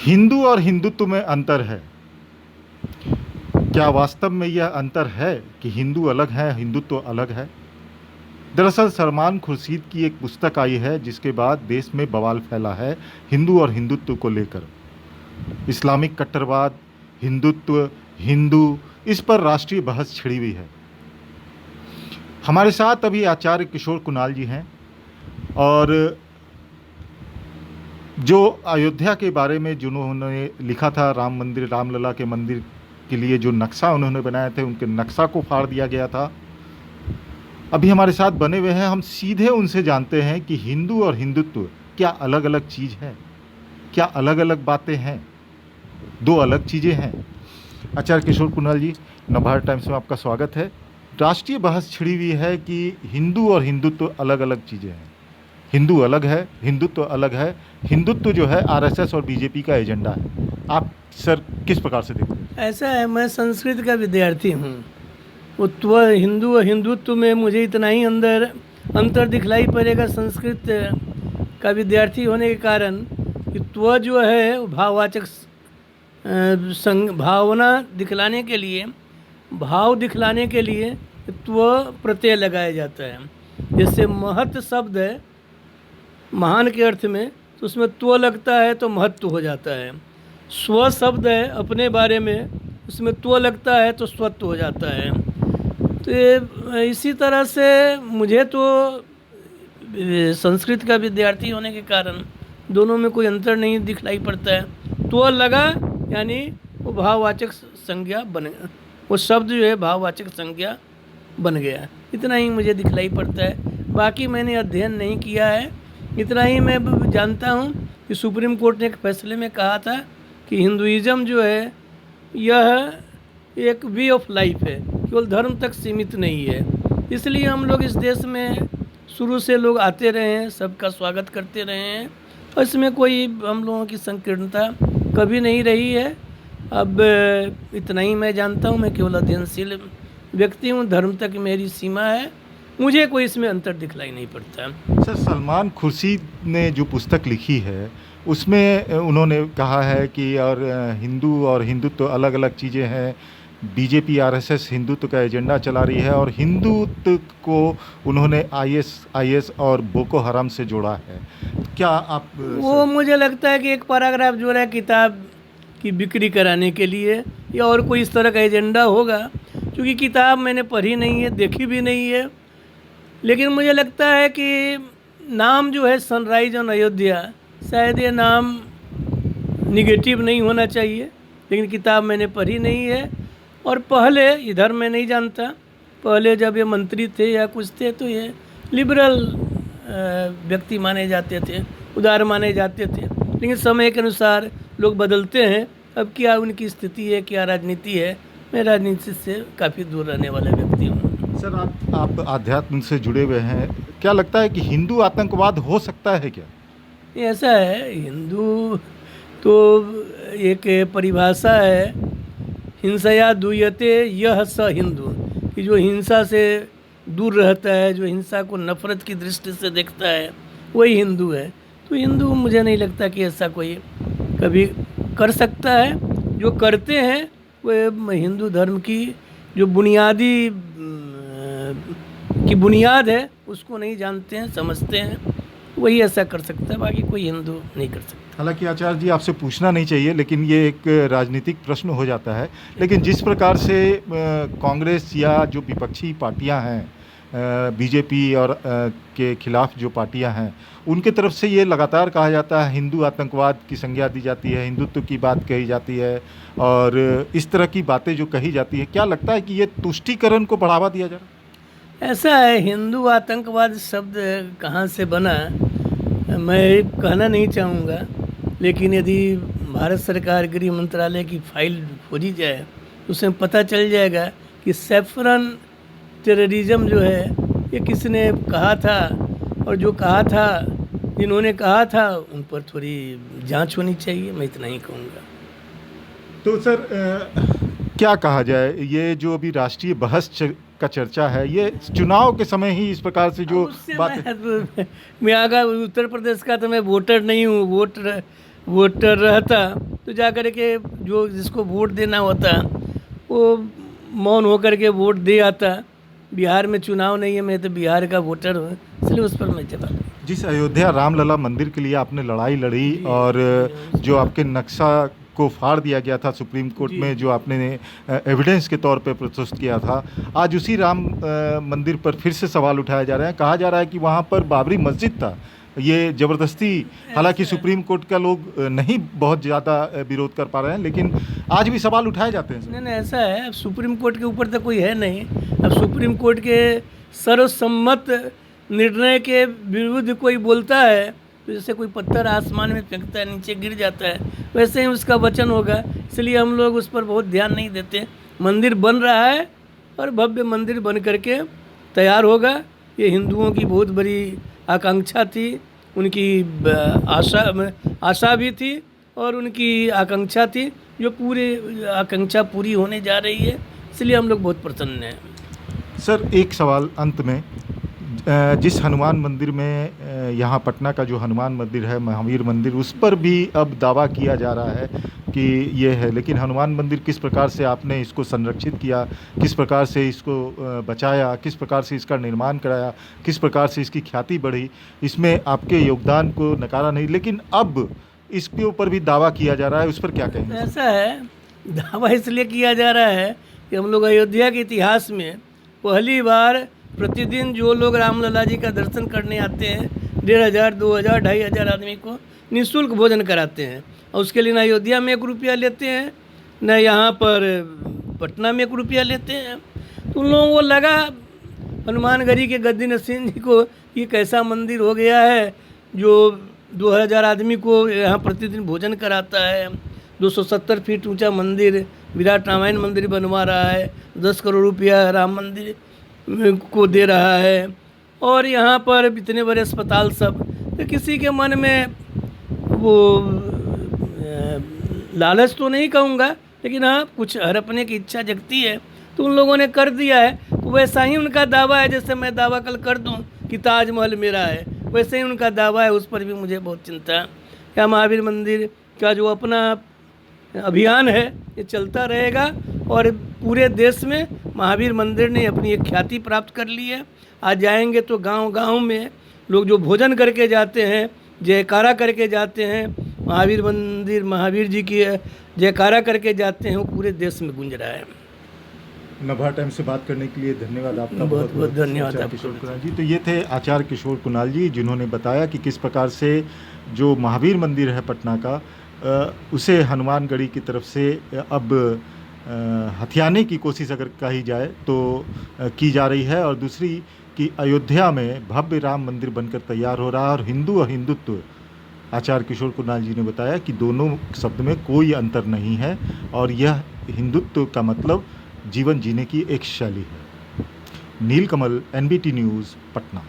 हिंदू और हिंदुत्व में अंतर है। क्या वास्तव में यह अंतर है कि हिंदू अलग है, हिंदुत्व अलग है? दरअसल सलमान खुर्शीद की एक पुस्तक आई है जिसके बाद देश में बवाल फैला है हिंदू और हिंदुत्व को लेकर। इस्लामिक कट्टरवाद, हिंदुत्व, हिंदू, इस पर राष्ट्रीय बहस छिड़ी हुई है। हमारे साथ अभी आचार्य किशोर कुणाल जी हैं और जो अयोध्या के बारे में जिन्होंने लिखा था, राम मंदिर, रामलला के मंदिर के लिए जो नक्शा उन्होंने बनाए थे, उनके नक्शा को फाड़ दिया गया था, अभी हमारे साथ बने हुए हैं। हम सीधे उनसे जानते हैं कि हिंदू और हिंदुत्व क्या अलग अलग चीज़ है, क्या अलग अलग बातें हैं, दो अलग चीज़ें हैं। आचार्य किशोर कुणाल जी, नवभारत टाइम्स में आपका स्वागत है। राष्ट्रीय बहस छिड़ी हुई है कि हिंदू और हिंदुत्व अलग अलग चीज़ें हैं। हिंदू अलग है, हिंदुत्व अलग है। हिंदुत्व जो है आरएसएस और बीजेपी का एजेंडा है। आप सर किस प्रकार से देखते हैं? ऐसा है, मैं संस्कृत का विद्यार्थी हूँ। वो हिंदू और हिंदुत्व में मुझे इतना ही अंतर दिखलाई पड़ेगा संस्कृत का विद्यार्थी होने के कारण कि त्व जो है वो भाववाचक भावना दिखलाने के लिए, भाव दिखलाने के लिए त्व प्रत्यय लगाया जाता है। जैसे महत शब्द है महान के अर्थ में, तो उसमें त्व लगता है तो महत्व हो जाता है। स्व शब्द है अपने बारे में, उसमें त्व लगता है तो स्वत्व हो जाता है। तो ये इसी तरह से मुझे तो संस्कृत का विद्यार्थी होने के कारण दोनों में कोई अंतर नहीं दिखलाई पड़ता है। त्व लगा यानी वो भाववाचक संज्ञा बन, वो शब्द जो है भाववाचक संज्ञा बन गया। इतना ही मुझे दिखलाई पड़ता है, बाकी मैंने अध्ययन नहीं किया है। इतना ही मैं जानता हूँ कि सुप्रीम कोर्ट ने एक फैसले में कहा था कि हिंदुइज़्म जो है यह एक वे ऑफ लाइफ है, केवल धर्म तक सीमित नहीं है। इसलिए हम लोग इस देश में शुरू से लोग आते रहे हैं, सबका स्वागत करते रहे हैं और इसमें कोई हम लोगों की संकीर्णता कभी नहीं रही है। अब इतना ही मैं जानता हूँ, मैं केवल अध्ययनशील व्यक्ति हूँ, धर्म तक मेरी सीमा है, मुझे कोई इसमें अंतर दिखलाई नहीं पड़ता। सर, सलमान खुर्शीद ने जो पुस्तक लिखी है उसमें उन्होंने कहा है कि और हिंदू और हिंदुत्व अलग अलग चीज़ें हैं। बीजेपी आरएसएस हिंदुत्व का एजेंडा चला रही है और हिंदुत्व को उन्होंने आईएस और बोको हराम से जोड़ा है। क्या आप वो मुझे लगता है कि एक पैराग्राफ जो है किताब की बिक्री कराने के लिए या और कोई इस तरह का एजेंडा होगा, क्योंकि किताब मैंने पढ़ी नहीं है, देखी भी नहीं है। लेकिन मुझे लगता है कि नाम जो है सनराइज ऑन अयोध्या, शायद ये नाम निगेटिव नहीं होना चाहिए, लेकिन किताब मैंने पढ़ी नहीं है। और पहले इधर मैं नहीं जानता, पहले जब ये मंत्री थे या कुछ थे तो ये लिबरल व्यक्ति माने जाते थे, उदार माने जाते थे। लेकिन समय के अनुसार लोग बदलते हैं। अब क्या उनकी स्थिति है, क्या राजनीति है, मैं राजनीति से काफ़ी दूर रहने वाला व्यक्ति हूँ। सर, आप आध्यात्म से जुड़े हुए हैं, क्या लगता है कि हिंदू आतंकवाद हो सकता है क्या? ऐसा है, हिंदू तो एक परिभाषा है, हिंसया दूयते यह स हिंदू, कि जो हिंसा से दूर रहता है, जो हिंसा को नफरत की दृष्टि से देखता है, वही हिंदू है। तो हिंदू मुझे नहीं लगता कि ऐसा कोई कभी कर सकता है। जो करते हैं वो हिंदू धर्म की जो बुनियादी की बुनियाद है उसको नहीं जानते हैं, समझते हैं, वही ऐसा कर सकता है, बाकी कोई हिंदू नहीं कर सकता। हालांकि आचार्य जी, आपसे पूछना नहीं चाहिए, लेकिन ये एक राजनीतिक प्रश्न हो जाता है। लेकिन जिस प्रकार से कांग्रेस या जो विपक्षी पार्टियां हैं, बीजेपी और के खिलाफ जो पार्टियां हैं, उनके तरफ से ये लगातार कहा जाता है, हिंदू आतंकवाद की संज्ञा दी जाती है, हिंदुत्व की बात कही जाती है और इस तरह की बातें जो कही जाती हैं, क्या लगता है कि ये तुष्टीकरण को बढ़ावा दिया जा रहा है? ऐसा है, हिंदू आतंकवाद शब्द कहाँ से बना मैं कहना नहीं चाहूँगा, लेकिन यदि भारत सरकार गृह मंत्रालय की फाइल खोजी जाए तो उसमें पता चल जाएगा कि सैफरन टेररिज्म जो है ये किसने कहा था, और जो कहा था, जिन्होंने कहा था उन पर थोड़ी जांच होनी चाहिए, मैं इतना ही कहूँगा। तो सर, क्या कहा जाए, ये जो अभी राष्ट्रीय बहस का चर्चा है, ये चुनाव के समय ही इस प्रकार से जो बात मैं अगर उत्तर प्रदेश का तो मैं वोटर नहीं हूँ, वोटर रहता तो जा कर के जो जिसको वोट देना होता है वो मौन होकर के वोट दे आता। बिहार में चुनाव नहीं है, मैं तो बिहार का वोटर हूँ, इसलिए उस पर मैं जवाब। जिस अयोध्या रामलला मंदिर के लिए आपने लड़ाई लड़ी और जो आपके नक्शा को फाड़ दिया गया था सुप्रीम कोर्ट में, जो आपने एविडेंस के तौर पे प्रस्तुत किया था, आज उसी राम मंदिर पर फिर से सवाल उठाया जा रहा है। कहा जा रहा है कि वहाँ पर बाबरी मस्जिद था, ये ज़बरदस्ती, हालांकि सुप्रीम कोर्ट का लोग नहीं बहुत ज़्यादा विरोध कर पा रहे हैं, लेकिन आज भी सवाल उठाए जाते हैं। नहीं, ऐसा है, अब सुप्रीम कोर्ट के ऊपर तो कोई है नहीं। अब सुप्रीम कोर्ट के सर्वसम्मत निर्णय के विरुद्ध कोई बोलता है तो जैसे कोई पत्थर आसमान में फेंकता है, नीचे गिर जाता है, वैसे ही उसका वचन होगा। इसलिए हम लोग उस पर बहुत ध्यान नहीं देते। मंदिर बन रहा है और भव्य मंदिर बन करके तैयार होगा। ये हिंदुओं की बहुत बड़ी आकांक्षा थी, उनकी आशा भी थी और उनकी आकांक्षा थी, जो पूरी आकांक्षा पूरी होने जा रही है, इसलिए हम लोग बहुत प्रसन्न हैं। सर, एक सवाल अंत में, जिस हनुमान मंदिर में यहाँ पटना का जो हनुमान मंदिर है, महावीर मंदिर, उस पर भी अब दावा किया जा रहा है कि ये है, लेकिन हनुमान मंदिर किस प्रकार से आपने इसको संरक्षित किया, किस प्रकार से इसको बचाया, किस प्रकार से इसका निर्माण कराया, किस प्रकार से इसकी ख्याति बढ़ी, इसमें आपके योगदान को नकारा नहीं, लेकिन अब इसके ऊपर भी दावा किया जा रहा है, उस पर क्या कहेंगे? ऐसा है, दावा इसलिए किया जा रहा है कि हम लोग अयोध्या के इतिहास में पहली बार प्रतिदिन जो लोग रामलला जी का दर्शन करने आते हैं 1500, 2000, 2500 आदमी को निःशुल्क भोजन कराते हैं, और उसके लिए न अयोध्या में 1 रुपया लेते हैं, न यहाँ पर पटना में 1 रुपया लेते हैं। तो उन लोगों को लगा हनुमानगढ़ी के गद्दी नसीन जी को ये कैसा मंदिर हो गया है जो 2000 आदमी को यहाँ प्रतिदिन भोजन कराता है। 270 फीट ऊंचा मंदिर, विराट रामायण मंदिर बनवा रहा है, 10 करोड़ रुपया राम मंदिर को दे रहा है, और यहाँ पर इतने बड़े अस्पताल सब। तो किसी के मन में वो लालच तो नहीं कहूँगा, लेकिन हाँ कुछ हड़पने की इच्छा जगती है, तो उन लोगों ने कर दिया है। तो वैसा ही उनका दावा है, जैसे मैं दावा कल कर दूं कि ताजमहल मेरा है, वैसे ही उनका दावा है। उस पर भी मुझे बहुत चिंता है। क्या महावीर मंदिर का जो अपना अभियान है ये चलता रहेगा, और पूरे देश में महावीर मंदिर ने अपनी एक ख्याति प्राप्त कर ली है। आज जाएंगे तो गांव-गांव में लोग जो भोजन करके जाते हैं, जयकारा करके जाते हैं, महावीर मंदिर, महावीर जी की जयकारा करके जाते हैं, वो पूरे देश में गूंज रहा है। नभा टाइम से बात करने के लिए धन्यवाद आपका। बहुत बहुत धन्यवाद आचार्य किशोर कुणाल जी। तो ये थे आचार्य किशोर कुणाल जी, जिन्होंने बताया कि किस प्रकार से जो महावीर मंदिर है पटना का, उसे हनुमानगढ़ी की तरफ से अब हथियाने की कोशिश अगर कही जाए तो की जा रही है, और दूसरी कि अयोध्या में भव्य राम मंदिर बनकर तैयार हो रहा है, और हिंदू और हिंदुत्व, आचार्य किशोर कुणाल जी ने बताया कि दोनों शब्द में कोई अंतर नहीं है, और यह हिंदुत्व का मतलब जीवन जीने की एक शैली है। नीलकमल, NBT न्यूज़, पटना।